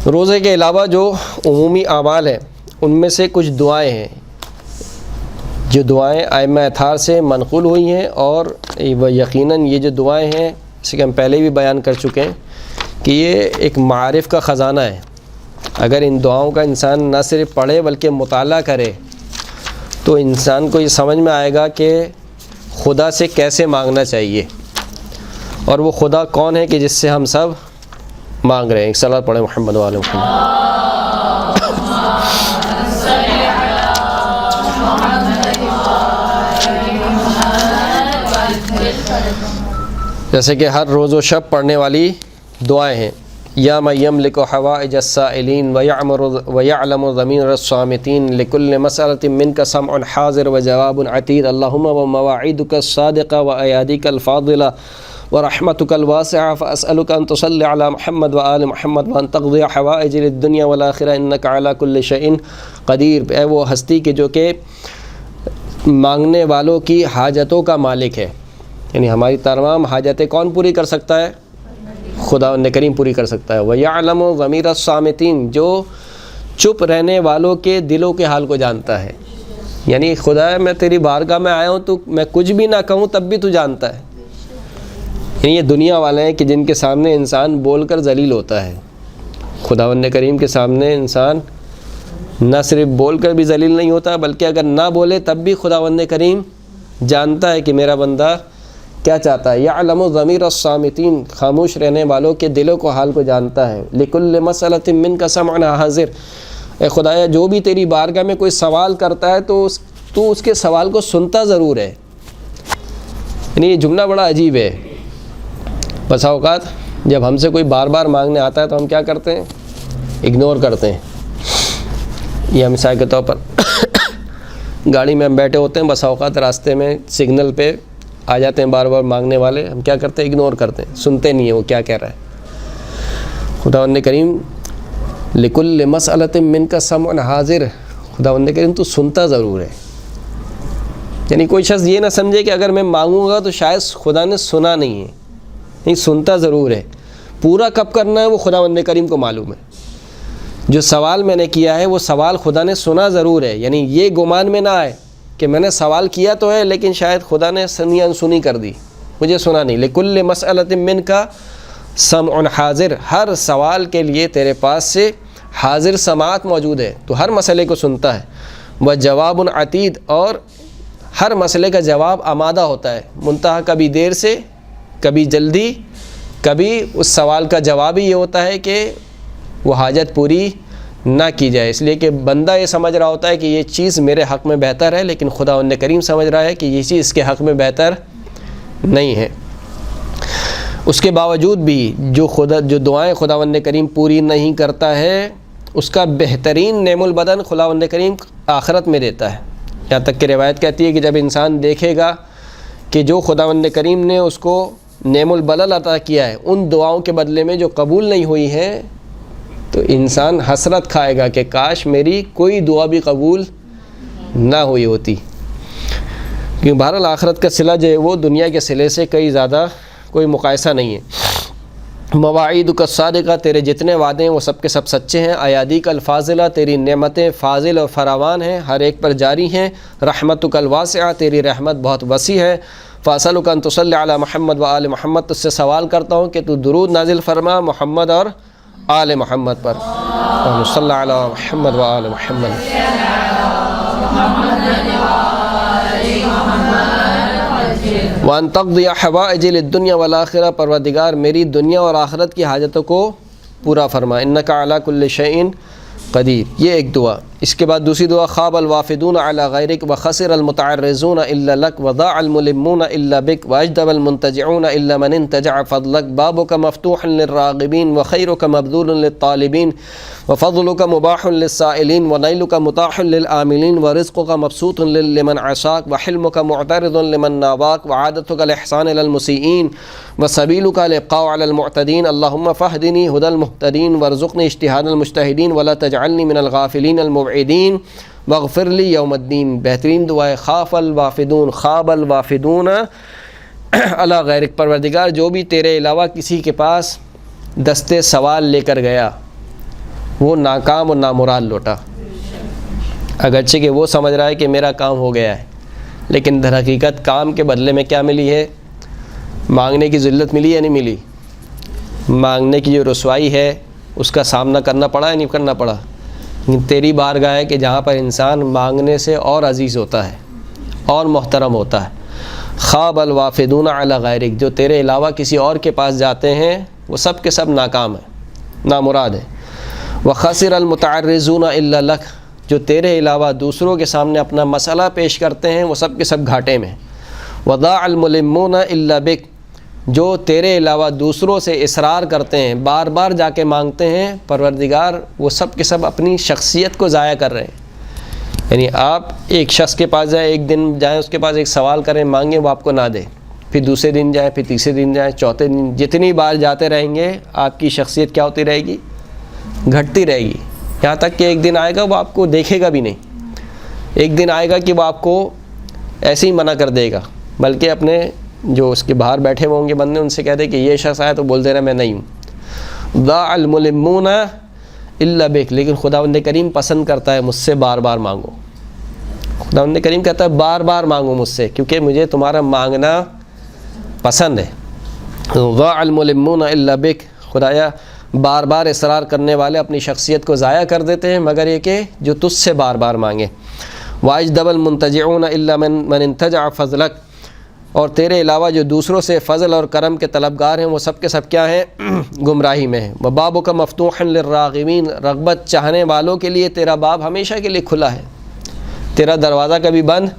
روزے کے علاوہ جو عمومی اعمال ہیں ان میں سے کچھ دعائیں ہیں، جو دعائیں ائمہ اطہار سے منقول ہوئی ہیں، اور وہ یقیناً یہ جو دعائیں ہیں جیسے کہ ہم پہلے بھی بیان کر چکے ہیں کہ یہ ایک معارف کا خزانہ ہے۔ اگر ان دعاؤں کا انسان نہ صرف پڑھے بلکہ مطالعہ کرے تو انسان کو یہ سمجھ میں آئے گا کہ خدا سے کیسے مانگنا چاہیے، اور وہ خدا کون ہے کہ جس سے ہم سب مانگ رہے ہیں۔ ایک صلوات پڑھیں محمد وعلی محمد۔ جیسے کہ ہر روز و شب پڑھنے والی دعائیں ہیں، یا من یملک حوائج السائلین ویعلم ضمیر الصامتین لکل مسألۃ منک سمع حاضر وجواب عتید اللہم ومواعیدک الصادقہ وایادیک الفاضلہ ورحمتک الواسعہ فاسألک ان تصلی علی محمد وآل محمد وان تقضی حوائج الدنیا والآخرہ انک علی کل شیء قدیر۔ اے وہ ہستی کہ جو کہ مانگنے والوں کی حاجتوں کا مالک ہے، یعنی ہماری تمام حاجتیں کون پوری کر سکتا ہے؟ خداوند کریم پوری کر سکتا ہے۔ وَيَعْلَمُ ضَمِيرَ الصَّامِتِينَ، جو چپ رہنے والوں کے دلوں کے حال کو جانتا ہے، یعنی خدا میں تیری بارگاہ میں آیا ہوں تو میں کچھ بھی نہ کہوں تب بھی تو جانتا ہے۔ یعنی یہ دنیا والے ہیں کہ جن کے سامنے انسان بول کر ذلیل ہوتا ہے، خداوند کریم کے سامنے انسان نہ صرف بول کر بھی ذلیل نہیں ہوتا بلکہ اگر نہ بولے تب بھی خداوند کریم جانتا ہے کہ میرا بندہ کیا چاہتا ہے۔ یعلم ضمیر الصامتین، خاموش رہنے والوں کے دلوں کو حال کو جانتا ہے۔ لکل مسألۃ منک سمع حاضر، اے خدایا جو بھی تیری بارگاہ میں کوئی سوال کرتا ہے تو اس کے سوال کو سنتا ضرور ہے۔ یعنی یہ جملہ بڑا عجیب ہے۔ بسا اوقات جب ہم سے کوئی بار بار مانگنے آتا ہے تو ہم کیا کرتے ہیں؟ اگنور کرتے ہیں۔ یہ مثال کے طور پر گاڑی میں ہم بیٹھے ہوتے ہیں، بسا اوقات راستے میں سگنل پہ آ جاتے ہیں بار بار مانگنے والے، ہم کیا کرتے ہیں؟ اگنور کرتے ہیں، سنتے نہیں ہیں وہ کیا کہہ رہا ہے۔ خداوند کریم لکل مسألۃ منک سمع حاضر، خداوند کریم تو سنتا ضرور ہے۔ یعنی کوئی شخص یہ نہ سمجھے کہ اگر میں مانگوں گا تو شاید خدا نے سنا نہیں ہے، نہیں، سنتا ضرور ہے۔ پورا کب کرنا ہے وہ خداوند کریم کو معلوم ہے۔ جو سوال میں نے کیا ہے وہ سوال خدا نے سنا ضرور ہے، یعنی یہ گمان میں نہ آئے کہ میں نے سوال کیا تو ہے لیکن شاید خدا نے سنی انسنی کر دی، مجھے سنا نہیں۔ لکل مسألۃ منک سمع حاضر، ہر سوال کے لیے تیرے پاس سے حاضر سماعت موجود ہے، تو ہر مسئلے کو سنتا ہے۔ وجواب عتید، اور ہر مسئلے کا جواب آمادہ ہوتا ہے، منتہا کبھی دیر سے کبھی جلدی، کبھی اس سوال کا جواب ہی یہ ہوتا ہے کہ وہ حاجت پوری نہ کی جائے، اس لیے کہ بندہ یہ سمجھ رہا ہوتا ہے کہ یہ چیز میرے حق میں بہتر ہے، لیکن خداوند کریم سمجھ رہا ہے کہ یہ چیز اس کے حق میں بہتر نہیں ہے۔ اس کے باوجود بھی جو دعائیں خداوند کریم پوری نہیں کرتا ہے اس کا بہترین نعم البدن خداوند کریم آخرت میں دیتا ہے۔ یہاں تک کہ روایت کہتی ہے کہ جب انسان دیکھے گا کہ جو خداوند کریم نے اس کو نعم البدن عطا کیا ہے ان دعاؤں کے بدلے میں جو قبول نہیں ہوئی ہیں، تو انسان حسرت کھائے گا کہ کاش میری کوئی دعا بھی قبول نہ ہوئی ہوتی، کیونکہ بہرحال آخرت کا صلہ جو ہے وہ دنیا کے صلے سے کئی زیادہ کوئی مقایسہ نہیں ہے۔ مواعیدک الصادقہ، تیرے جتنے وعدے ہیں وہ سب کے سب سچے ہیں۔ ایادیک الفاضلہ، تیری نعمتیں فاضل اور فراوان ہیں، ہر ایک پر جاری ہیں۔ رحمتک الواسعہ، تیری رحمت بہت وسیع ہے۔ فاسألک ان تصلی علی محمد و آل محمد، تجھ سے سوال کرتا ہوں کہ تو درود نازل فرما محمد اور آل محمد پر۔ اللہم صلی علی محمد و آل محمد۔ وان تقضی حوائج الدنیا والآخرہ، پروردگار میری دنیا اور آخرت کی حاجتوں کو پورا فرما، انک علی کل شیء قدیر۔ یہ ایک دعا۔ اس کے بعد دوسری دعا، خواب الوافدون علی غیرک وخسر المتعرضون الا لک وضاع الملمون الا بک واجدب المنتجعون الا من انتجع فضلک، بابک مفتوح للراغبین وخیرک مبذول للطالبین وفضلک مباح للسائلین ونیلک متاح للعاملین ورزقک مبسوط لمن عصاک وحلمک معترض لمن ناباک وعادتک الاحسان للمسیئین وسبیلک الابقاء علی المعتدین، اللہم فاہدنی ہدی المہتدین وارزقنی اجتہاد المجتہدین ولا تجعلنی من الغافلین المبعدین واغفر لی یوم الدین۔ بہترین دعا ہے خاف الوافدون، خواب الوافدون علی غیرک، پروردگار جو بھی تیرے علاوہ کسی کے پاس دستے سوال لے کر گیا وہ ناکام اور نامراد لوٹا، اگرچہ کہ وہ سمجھ رہا ہے کہ میرا کام ہو گیا ہے، لیکن در حقیقت کام کے بدلے میں کیا ملی ہے؟ مانگنے کی ذلت ملی یا نہیں ملی؟ مانگنے کی جو رسوائی ہے اس کا سامنا کرنا پڑا یا نہیں کرنا پڑا؟ تیری بارگاہ ہے کہ جہاں پر انسان مانگنے سے اور عزیز ہوتا ہے اور محترم ہوتا ہے۔ خواب الوافدون علی غیرک، جو تیرے علاوہ کسی اور کے پاس جاتے ہیں وہ سب کے سب ناکام ہیں، نامراد ہیں۔ وخسر المتعرضون الا لک، جو تیرے علاوہ دوسروں کے سامنے اپنا مسئلہ پیش کرتے ہیں وہ سب کے سب گھاٹے میں۔ وضاع الملمون الا بک، جو تیرے علاوہ دوسروں سے اصرار کرتے ہیں، بار بار جا کے مانگتے ہیں، پروردگار وہ سب کے سب اپنی شخصیت کو ضائع کر رہے ہیں۔ یعنی آپ ایک شخص کے پاس جائیں، ایک دن جائیں اس کے پاس ایک سوال کریں، مانگیں، وہ آپ کو نہ دے، پھر دوسرے دن جائیں، پھر تیسرے دن جائیں، چوتھے دن، جتنی بار جاتے رہیں گے آپ کی شخصیت کیا ہوتی رہے گی؟ گھٹتی رہے گی، یہاں تک کہ ایک دن آئے گا وہ آپ کو دیکھے گا بھی نہیں، ایک دن آئے گا کہ وہ آپ کو ایسے ہی منع کر دے گا، بلکہ اپنے جو اس کے باہر بیٹھے ہوں گے بندے ان سے کہہ دے کہ یہ شخص آیا تو بول دے رہا میں نہیں ہوں۔ ضاع الملمون الا بک، لیکن خداوند کریم پسند کرتا ہے مجھ سے بار بار مانگو، خداوند کریم کہتا ہے بار بار مانگو مجھ سے، کیونکہ مجھے تمہارا مانگنا پسند ہے۔ ضاع الملمون الا بک، خدایا بار بار اصرار کرنے والے اپنی شخصیت کو ضائع کر دیتے ہیں مگر یہ کہ جو تجھ سے بار بار مانگے۔ واجدب المنتجعون الا من انتجع فضلک، اور تیرے علاوہ جو دوسروں سے فضل اور کرم کے طلبگار ہیں وہ سب کے سب کیا ہیں؟ گمراہی میں ہیں۔ وبابک مفتوح للراغبین، رغبت چاہنے والوں کے لیے تیرا باب ہمیشہ کے لیے کھلا ہے، تیرا دروازہ کبھی بند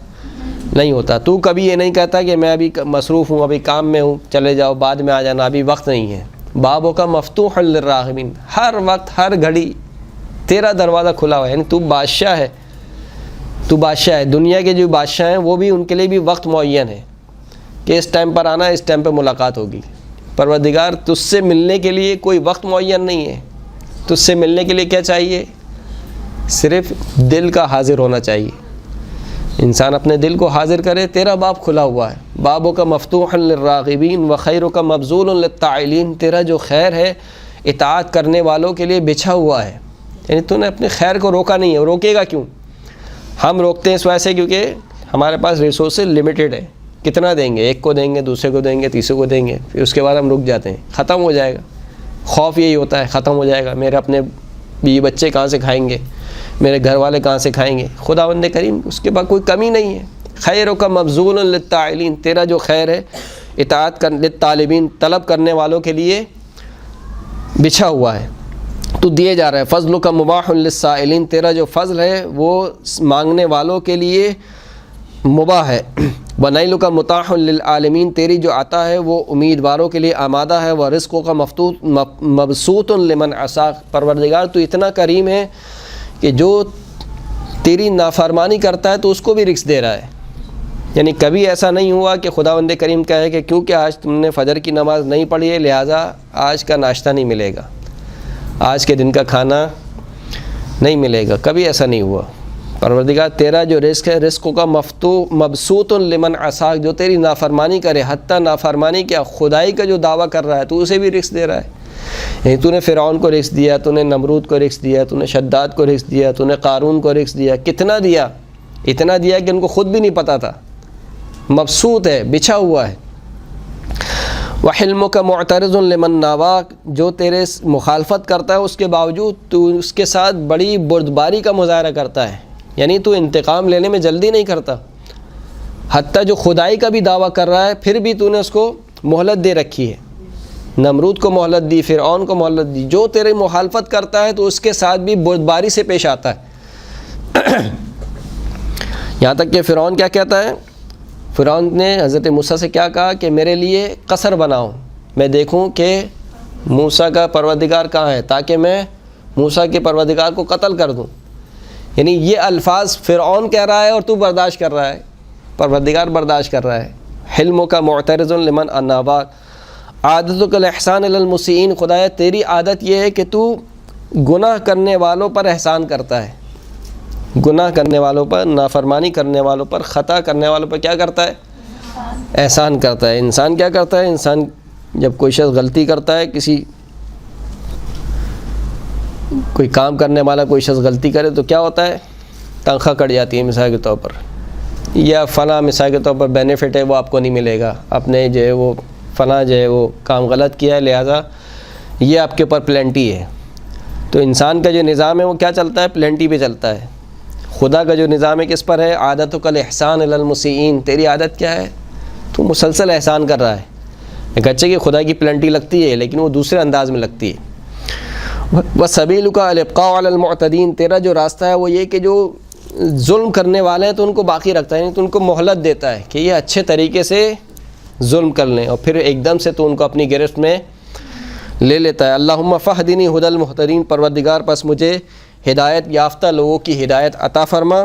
نہیں ہوتا۔ تو کبھی یہ نہیں کہتا کہ میں ابھی مصروف ہوں، ابھی کام میں ہوں، چلے جاؤ بعد میں آ جانا، ابھی وقت نہیں ہے۔ بابک مفتوح للراغبین، ہر وقت ہر گھڑی تیرا دروازہ کھلا ہوا ہے، یعنی تو بادشاہ ہے، تو بادشاہ ہے۔ دنیا کے جو بادشاہ ہیں وہ بھی ان کے لیے بھی وقت معین ہے کہ اس ٹائم پر آنا، اس ٹائم پہ ملاقات ہوگی۔ پروردگار تجھ سے ملنے کے لیے کوئی وقت معین نہیں ہے، تجھ سے ملنے کے لیے کیا چاہیے؟ صرف دل کا حاضر ہونا چاہیے، انسان اپنے دل کو حاضر کرے، تیرا باب کھلا ہوا ہے۔ بابک مفتوح للراغبین وخیرک مبذول للطاعلین، تیرا جو خیر ہے اطاعت کرنے والوں کے لیے بچھا ہوا ہے، یعنی تو نے اپنے خیر کو روکا نہیں ہے۔ روکے گا کیوں؟ ہم روکتے ہیں اس وجہ سے کیونکہ ہمارے پاس ریسورسز لمیٹڈ ہے، کتنا دیں گے؟ ایک کو دیں گے، دوسرے کو دیں گے، تیسرے کو دیں گے، پھر اس کے بعد ہم رک جاتے ہیں، ختم ہو جائے گا۔ خوف یہی ہوتا ہے ختم ہو جائے گا، میرے اپنے بیوی بچے کہاں سے کھائیں گے، میرے گھر والے کہاں سے کھائیں گے؟ خداوند کریم اس کے بعد کوئی کمی نہیں ہے۔ خیرک مبذول للطاعلین، تیرا جو خیر ہے اطاعت للطالبین، طلب کرنے والوں کے لیے بچھا ہوا ہے، تو دیے جا رہا ہے۔ فضلک مباح للسائلین، تیرا جو فضل ہے وہ مانگنے والوں کے لیے مباح ہے۔ ونیلک متاح للعالمین، تیری جو عطا ہے وہ امیدواروں کے لیے آمادہ ہے۔ ورزقک مبسوط لمن عصاک، پروردگار تو اتنا کریم ہے کہ جو تیری نافرمانی کرتا ہے تو اس کو بھی رزق دے رہا ہے۔ یعنی کبھی ایسا نہیں ہوا کہ خداوند کریم کہے کہ کیونکہ آج تم نے فجر کی نماز نہیں پڑھی ہے لہٰذا آج کا ناشتہ نہیں ملے گا، آج کے دن کا کھانا نہیں ملے گا، کبھی ایسا نہیں ہوا۔ پروردگار تیرا جو رزق ہے، رزق کا مبسوط لمن عصاک، جو تیری نافرمانی کرے، حتیٰ نافرمانی کیا خدائی کا جو دعویٰ کر رہا ہے تو اسے بھی رزق دے رہا ہے۔ یعنی تو نے فرعون کو رزق دیا، تو نے نمرود کو رزق دیا، تو نے شداد کو رزق دیا، تو نے قارون کو رزق دیا، کتنا دیا؟ اتنا دیا کہ ان کو خود بھی نہیں پتہ تھا۔ مبسوط ہے، بچھا ہوا ہے۔ وحلمک معترض لمن ناواک، جو تیرے مخالفت کرتا ہے اس کے باوجود تو اس کے ساتھ بڑی بردباری کا مظاہرہ کرتا ہے، یعنی تو انتقام لینے میں جلدی نہیں کرتا، حتیٰ جو خدائی کا بھی دعویٰ کر رہا ہے پھر بھی تو نے اس کو مہلت دے رکھی ہے۔ نمرود کو مہلت دی، فرعون کو مہلت دی، جو تیرے مخالفت کرتا ہے تو اس کے ساتھ بھی بردباری سے پیش آتا ہے۔ یہاں تک کہ فرعون کیا کہتا ہے؟ فرعون نے حضرت موسیٰ سے کیا کہا کہ میرے لیے قصر بناؤ، میں دیکھوں کہ موسیٰ کا پروردگار کہاں ہے، تاکہ میں موسیٰ کے پروردگار کو قتل کر دوں۔ یعنی یہ الفاظ فرعون کہہ رہا ہے اور تو برداشت کر رہا ہے، پروردگار برداشت کر رہا ہے۔ حلم کا معترض لمن اناباک، عادتک الاحسان علی المسیئین، خدایا تیری عادت یہ ہے کہ تو گناہ کرنے والوں پر احسان کرتا ہے، گناہ کرنے والوں پر، نافرمانی کرنے والوں پر، خطا کرنے والوں پر کیا کرتا ہے؟ احسان کرتا ہے۔ انسان کیا کرتا ہے؟ انسان جب کوئی شخص غلطی کرتا ہے، کسی کوئی کام کرنے والا کوئی شخص غلطی کرے تو کیا ہوتا ہے، تنخواہ کٹ جاتی ہے مثال کے طور پر، یا فلاں مثال کے طور پر بینیفٹ ہے وہ آپ کو نہیں ملے گا، آپ نے جو ہے وہ فلاں جو ہے وہ کام غلط کیا ہے لہٰذا یہ آپ کے اوپر پلینٹی ہے۔ تو انسان کا جو نظام ہے وہ کیا چلتا ہے، پلینٹی پہ چلتا ہے۔ خدا کا جو نظام ہے کس پر ہے، عادتک الاحسان علی المسیئین، تیری عادت کیا ہے، تو مسلسل احسان کر رہا ہے۔ ایک اچھے کہ خدا کی پلینٹی لگتی ہے لیکن وہ دوسرے انداز میں لگتی ہے۔ وَسَبِيلُكَ الْإِبْقَاءُ عَلَى الْمُعْتَدِينَ، تیرا جو راستہ ہے وہ یہ کہ جو ظلم کرنے والے ہیں تو ان کو باقی رکھتا ہے، یعنی تو ان کو مہلت دیتا ہے کہ یہ اچھے طریقے سے ظلم کر لیں، اور پھر ایک دم سے تو ان کو اپنی گرفت میں لے لیتا ہے۔ اللہم فہدنی ھدی المہتدین، پروردگار پس مجھے ہدایت یافتہ لوگوں کی ہدایت عطا فرما،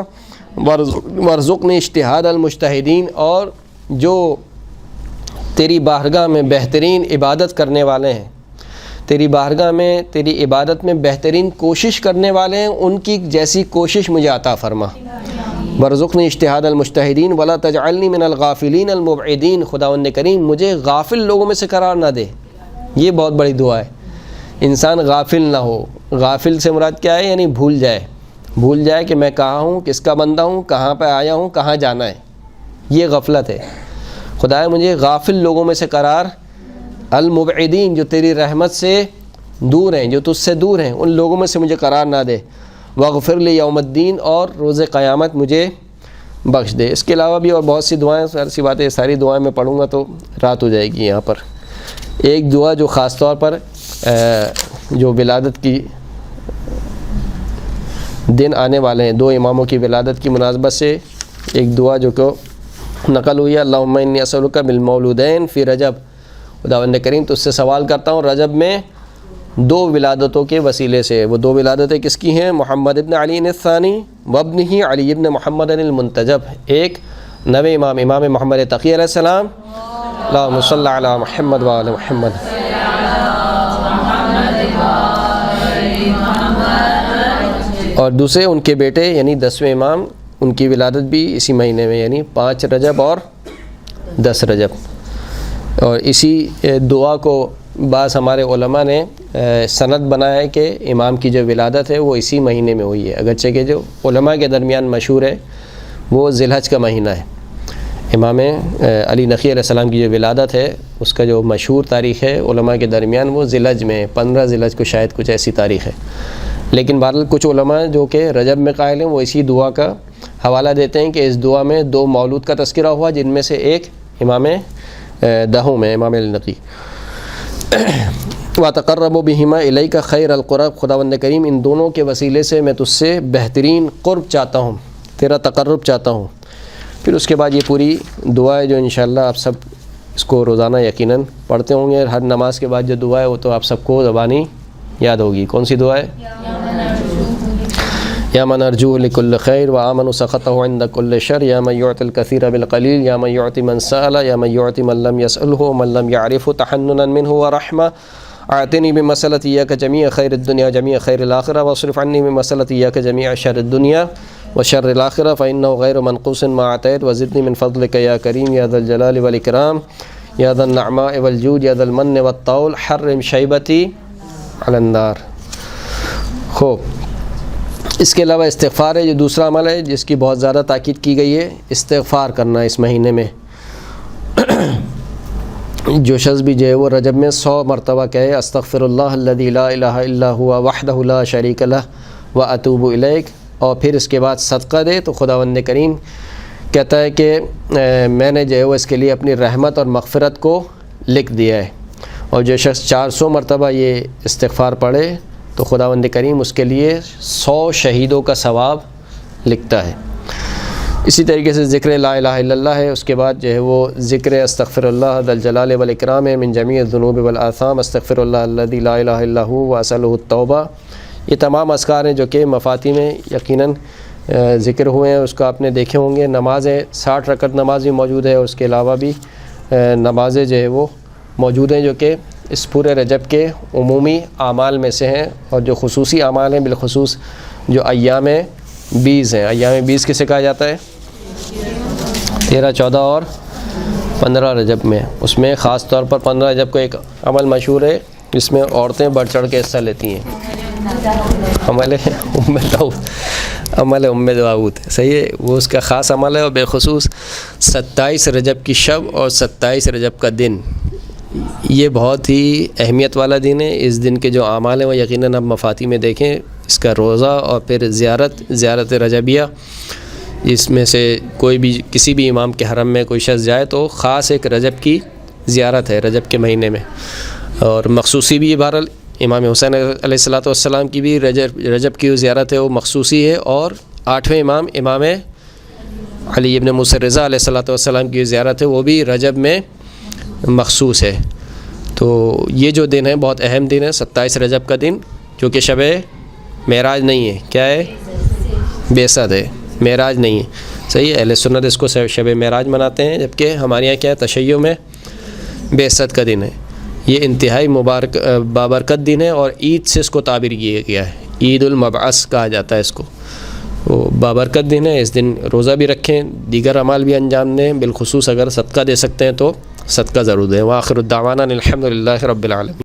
وارزقنی اجتہاد المجتہدین، اور جو تیری بارگاہ میں بہترین عبادت کرنے والے ہیں، تیری بارگاہ میں تیری عبادت میں بہترین کوشش کرنے والے ہیں، ان کی جیسی کوشش مجھے عطا فرما۔ وارزقنی اجتہاد المجتہدین ولا تجعلنی من الغافلین المبعدین، خداوند کریم مجھے غافل لوگوں میں سے قرار نہ دے۔ یہ بہت بڑی دعا ہے، انسان غافل نہ ہو۔ غافل سے مراد کیا ہے، یعنی بھول جائے کہ میں کہاں ہوں، کس کا بندہ ہوں، کہاں پہ آیا ہوں، کہاں جانا ہے، یہ غفلت ہے۔ خدایا مجھے غافل لوگوں میں سے قرار، المبعدین جو تیری رحمت سے دور ہیں، جو تجھ سے دور ہیں، ان لوگوں میں سے مجھے قرار نہ دے۔ واغفر لی یوم الدین، اور روز قیامت مجھے بخش دے۔ اس کے علاوہ بھی اور بہت سی دعائیں، سی باتیں، ساری دعائیں میں پڑھوں گا تو رات ہو جائے گی یہاں پر۔ ایک دعا جو خاص طور پر جو ولادت کی دن آنے والے ہیں، دو اماموں کی ولادت کی مناسبت سے ایک دعا جو کہ نقل ہوئی ہے، اللہم انی اسألک بالمولودین فی رجب، خداوند کریم تو اس سے سوال کرتا ہوں رجب میں دو ولادتوں کے وسیلے سے۔ وہ دو ولادتیں کس کی ہیں، محمد ابن علی الثانی وابنہ علی ابن محمد المنتجب، ایک نوے امام محمد تقی علیہ السلام، اللہم صلی علی محمد وعلی محمد، اور دوسرے ان کے بیٹے یعنی 10ویں امام، ان کی ولادت بھی اسی مہینے میں، یعنی 5 رجب اور 10 رجب۔ اور اسی دعا کو بعض ہمارے علماء نے سند بنایا ہے کہ امام کی جو ولادت ہے وہ اسی مہینے میں ہوئی ہے، اگرچہ کہ جو علماء کے درمیان مشہور ہے وہ ذی الحج کا مہینہ ہے۔ امام علی نقی علیہ السلام کی جو ولادت ہے اس کا جو مشہور تاریخ ہے علماء کے درمیان وہ ذی الحج میں ہے، 15 ذی الحج کو شاید کچھ ایسی تاریخ ہے، لیکن بہرحال کچھ علماء جو کہ رجب میں قائل ہیں وہ اسی دعا کا حوالہ دیتے ہیں کہ اس دعا میں 2 مولود کا تذکرہ ہوا، جن میں سے ایک امام دہم ہے، امام علی نقی۔ وَتَقَرَّبُ بِهِمَا إِلَيْكَ خَيْرَ الْقُرَبِ، خداوند کریم ان دونوں کے وسیلے سے میں تجھ سے بہترین قرب چاہتا ہوں، تیرا تقرب چاہتا ہوں۔ پھر اس کے بعد یہ پوری دعا ہے جو انشاءاللہ آپ سب اس کو روزانہ یقیناً پڑھتے ہوں گے، ہر نماز کے بعد جو دعا ہے وہ تو آپ سب کو زبانی یاد ہوگی۔ کون سی دعا ہے؟ یا من ارجو لکل خیر وآمن سخطہ عند کل شر، یا من یعطی الکثیر بالقلیل، یا من یعطی من سأل، یا من یعطی من لم یسألہ ومن لم یعرفہ تحننا منہ ورحمہ، اعطنی بمسألة ایاک جمیع خیر الدنیا جمیع خیر الآخرہ، واصرف عنی بمسألة ایاک جمیع شر الدنیا وشر الآخرہ، فإنہ غیر منقوص ما اعطیت، وزدنی من فضلک یا کریم یا ذا الجلال والاکرام یا ذا النعماء والجود یا ذا المن والطول، حرم شیبتی علی النار۔ خوب، اس کے علاوہ استغفار ہے جو دوسرا عمل ہے جس کی بہت زیادہ تاکید کی گئی ہے، استغفار کرنا اس مہینے میں۔ جو شخص بھی جو ہے وہ رجب میں 100 مرتبہ کہے استغفر اللہ الذی لا الہ الا ہوا وحدہ لا شریک لہ واتوب الیک، اور پھر اس کے بعد صدقہ دے، تو خداوند کریم کہتا ہے کہ میں نے جو ہے وہ اس کے لیے اپنی رحمت اور مغفرت کو لکھ دیا ہے۔ اور جو شخص 400 مرتبہ یہ استغفار پڑھے تو خداوند کریم اس کے لیے 100 شہیدوں کا ثواب لکھتا ہے۔ اسی طریقے سے ذکر لا الہ الا اللہ ہے، اس کے بعد جو ہے وہ ذکر استغفر اللہ ذا الجلال والاکرام ہے، من جمیع الذنوب والآثام، استغفر اللہ الذی لا الہ الا ہو واسألہ التوبہ۔ یہ تمام اذکار ہیں جو کہ مفاتی میں یقیناً ذکر ہوئے ہیں، اس کا آپ نے دیکھے ہوں گے۔ نمازیں 60 رکعت نماز بھی موجود ہے، اس کے علاوہ بھی نمازیں جو ہے وہ موجود ہیں جو کہ اس پورے رجب کے عمومی اعمال میں سے ہیں، اور جو خصوصی اعمال ہیں بالخصوص جو ایام 20 ہیں۔ ایام 20 کسے کہا جاتا ہے؟ 13، 14 اور 15 رجب میں۔ اس میں خاص طور پر 15 رجب کو ایک عمل مشہور ہے جس میں عورتیں بڑھ چڑھ کے حصہ لیتی ہیں۔ عمل ام داؤد، عمل ام داؤد، صحیح ہے، وہ اس کا خاص عمل ہے، اور بالخصوص 27 رجب کی شب اور 27 رجب کا دن، یہ بہت ہی اہمیت والا دن ہے۔ اس دن کے جو اعمال ہیں وہ یقیناً اب مفاتی میں دیکھیں، اس کا روزہ اور پھر زیارت رجبیہ، اس میں سے کوئی بھی کسی بھی امام کے حرم میں کوئی شخص جائے تو خاص ایک رجب کی زیارت ہے، رجب کے مہینے میں، اور مخصوصی بھی بہرحال امام حسین علیہ السلام کی بھی رجب کی زیارت ہے، وہ مخصوصی ہے، اور 8ویں امام علی ابن موسیٰ رضا علیہ السلام کی زیارت ہے، وہ بھی رجب میں مخصوص ہے۔ تو یہ جو دن ہے بہت اہم دن ہے، 27 رجب کا دن، جو کہ شب معراج نہیں ہے، کیا ہے؟ بعثت ہے، معراج نہیں ہے، صحیح ہے۔ اہل سنت اس کو شب معراج مناتے ہیں، جبکہ ہمارے یہاں کیا ہے؟ تشیع میں بعثت کا دن ہے۔ یہ انتہائی مبارک بابرکت دن ہے، اور عید سے اس کو تعبیر کیا گیا ہے، عید المبعث کہا جاتا ہے اس کو، وہ بابرکت دن ہے۔ اس دن روزہ بھی رکھیں، دیگر اعمال بھی انجام دیں، بالخصوص اگر صدقہ دے سکتے ہیں تو صدقہ ضرور دیں۔ وآخر الدعوانا الحمد للہ رب العالمین۔